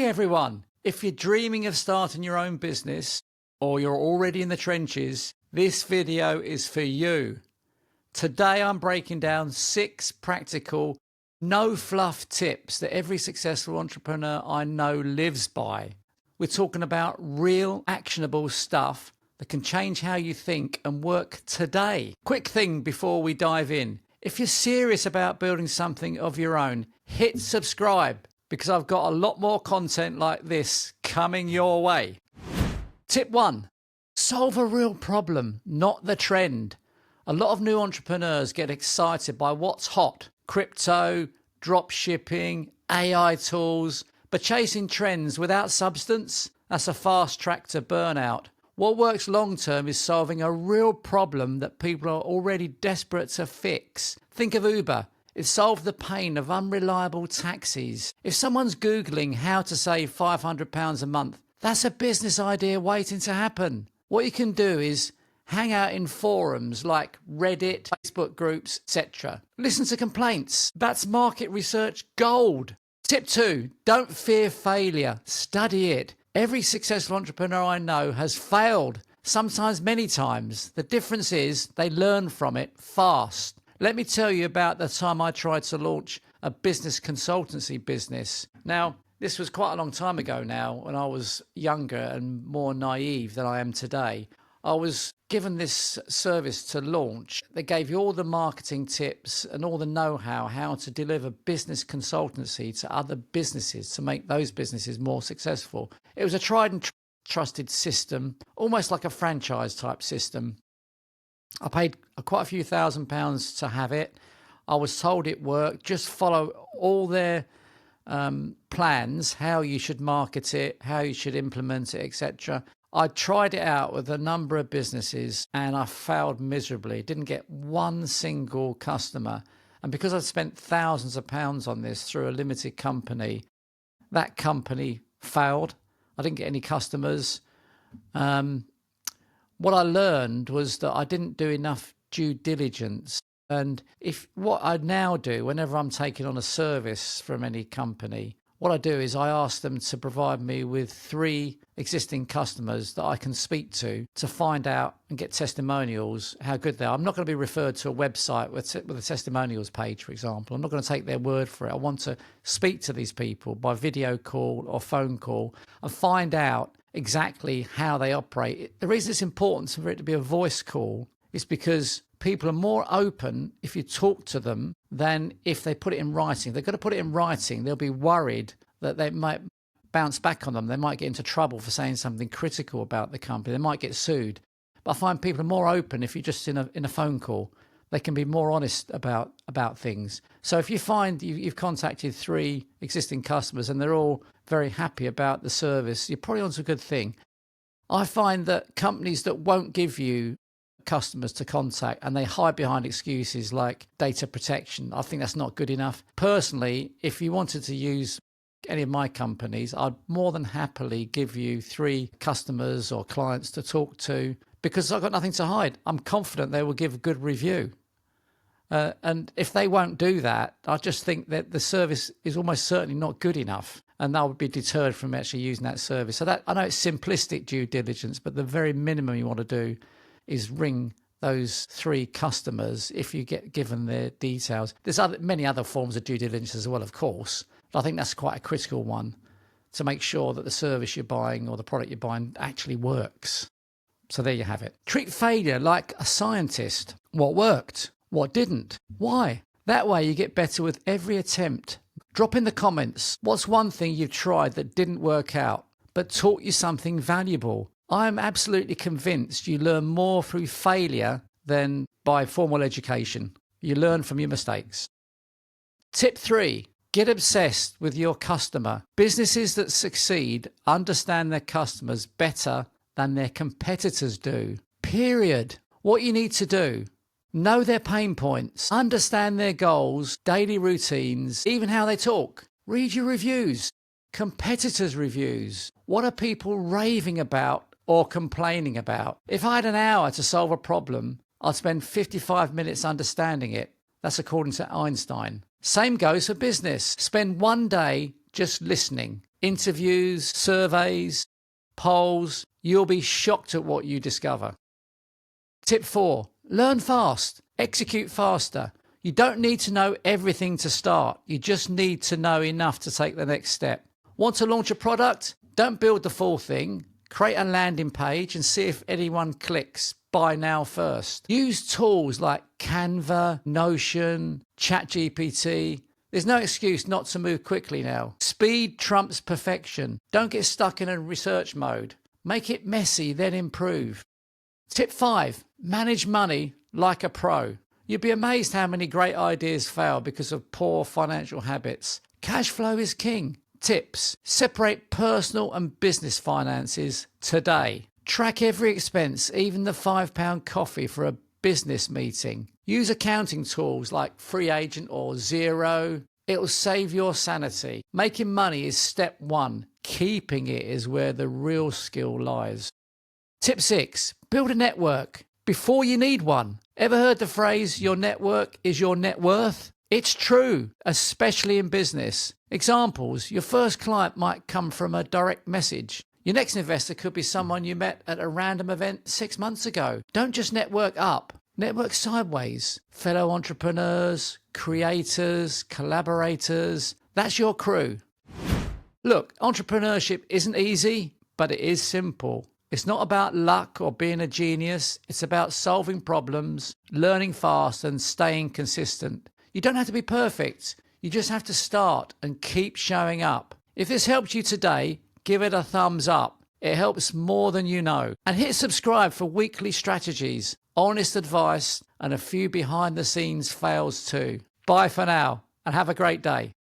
Hey everyone, if you're dreaming of starting your own business or you're already in the trenches, this video is for you. Today I'm breaking down 6 practical, no-fluff tips that every successful entrepreneur I know lives by. We're talking about real actionable stuff that can change how you think and work today. Quick thing before we dive in. If you're serious about building something of your own, hit subscribe because I've got a lot more content like this coming your way. Tip 1. Solve a real problem, not the trend. A lot of new entrepreneurs get excited by what's hot. Crypto, drop shipping, AI tools. But chasing trends without substance, that's a fast track to burnout. What works long term is solving a real problem that people are already desperate to fix. Think of Uber. It solved the pain of unreliable taxis. If someone's Googling how to save £500 a month, that's a business idea waiting to happen. What you can do is hang out in forums like Reddit, Facebook groups, etc. Listen to complaints. That's market research gold. Tip 2, don't fear failure. Study it. Every successful entrepreneur I know has failed, sometimes many times. The difference is they learn from it fast. Let me tell you about the time I tried to launch a business consultancy business. Now, this was quite a long time ago now, when I was younger and more naive than I am today. I was given this service to launch. They gave you all the marketing tips and all the know-how, how to deliver business consultancy to other businesses to make those businesses more successful. It was a tried and trusted system, almost like a franchise type system. I paid quite a few £1,000s to have it. I was told it worked. Just follow all their plans, how you should market it, how you should implement it, etc. I tried it out with a number of businesses and I failed miserably. Didn't get one single customer. And because I'd spent thousands of pounds on this through a limited company, that company failed. I didn't get any customers. What I learned was that I didn't do enough due diligence. And what I now do whenever I'm taking on a service from any company, what I do is I ask them to provide me with 3 existing customers that I can speak to find out and get testimonials, how good they are. I'm not going to be referred to a website with a testimonials page, for example. I'm not going to take their word for it. I want to speak to these people by video call or phone call and find out exactly how they operate. The reason it's important for it to be a voice call is because people are more open if you talk to them than if they put it in writing. If they're going to put it in writing, they'll be worried that they might bounce back on them. They might get into trouble for saying something critical about the company. They might get sued. But I find people are more open if you're just in a phone call. They can be more honest about things. So if you find you've contacted 3 existing customers and they're all very happy about the service, you're probably onto a good thing. I find that companies that won't give you customers to contact and they hide behind excuses like data protection, I think that's not good enough. Personally, if you wanted to use any of my companies, I'd more than happily give you 3 customers or clients to talk to because I've got nothing to hide. I'm confident they will give a good review. And if they won't do that, I just think that the service is almost certainly not good enough and I would be deterred from actually using that service. So that, I know it's simplistic due diligence, but the very minimum you want to do is ring those 3 customers if you get given their details. There's many other forms of due diligence as well, of course, but I think that's quite a critical one to make sure that the service you're buying or the product you're buying actually works. So there you have it. Treat failure like a scientist. What worked? What didn't? Why? That way you get better with every attempt. Drop in the comments, what's one thing you've tried that didn't work out but taught you something valuable? I'm absolutely convinced you learn more through failure than by formal education. You learn from your mistakes. Tip 3, get obsessed with your customer. Businesses that succeed understand their customers better than their competitors do. Period. What you need to do, know their pain points, understand their goals, daily routines, even how they talk. Read your reviews, competitors' reviews. What are people raving about or complaining about? If I had an hour to solve a problem, I'd spend 55 minutes understanding it. That's according to Einstein. Same goes for business. Spend one day just listening. interviews, surveys, polls. You'll be shocked at what you discover. Tip 4, learn fast, execute faster. You don't need to know everything to start. You just need to know enough to take the next step. Want to launch a product? Don't build the full thing. Create a landing page and see if anyone clicks. Buy now first. Use tools like Canva, Notion, ChatGPT. There's no excuse not to move quickly now. Speed trumps perfection. Don't get stuck in a research mode. Make it messy, then improve. Tip 5, manage money like a pro. You'd be amazed how many great ideas fail because of poor financial habits. Cash flow is king. Tips, separate personal and business finances today. Track every expense, even the £5 coffee for a business meeting. Use accounting tools like Free Agent or Xero. It'll save your sanity. Making money is step 1. Keeping it is where the real skill lies. Tip 6, build a network before you need one. Ever heard the phrase, your network is your net worth? It's true, especially in business. Examples, your first client might come from a direct message. Your next investor could be someone you met at a random event 6 months ago. Don't just network up, network sideways. Fellow entrepreneurs, creators, collaborators, that's your crew. Look, entrepreneurship isn't easy, but it is simple. It's not about luck or being a genius. It's about solving problems, learning fast and staying consistent. You don't have to be perfect. You just have to start and keep showing up. If this helped you today, give it a thumbs up. It helps more than you know. And hit subscribe for weekly strategies, honest advice, and a few behind the scenes fails too. Bye for now and have a great day.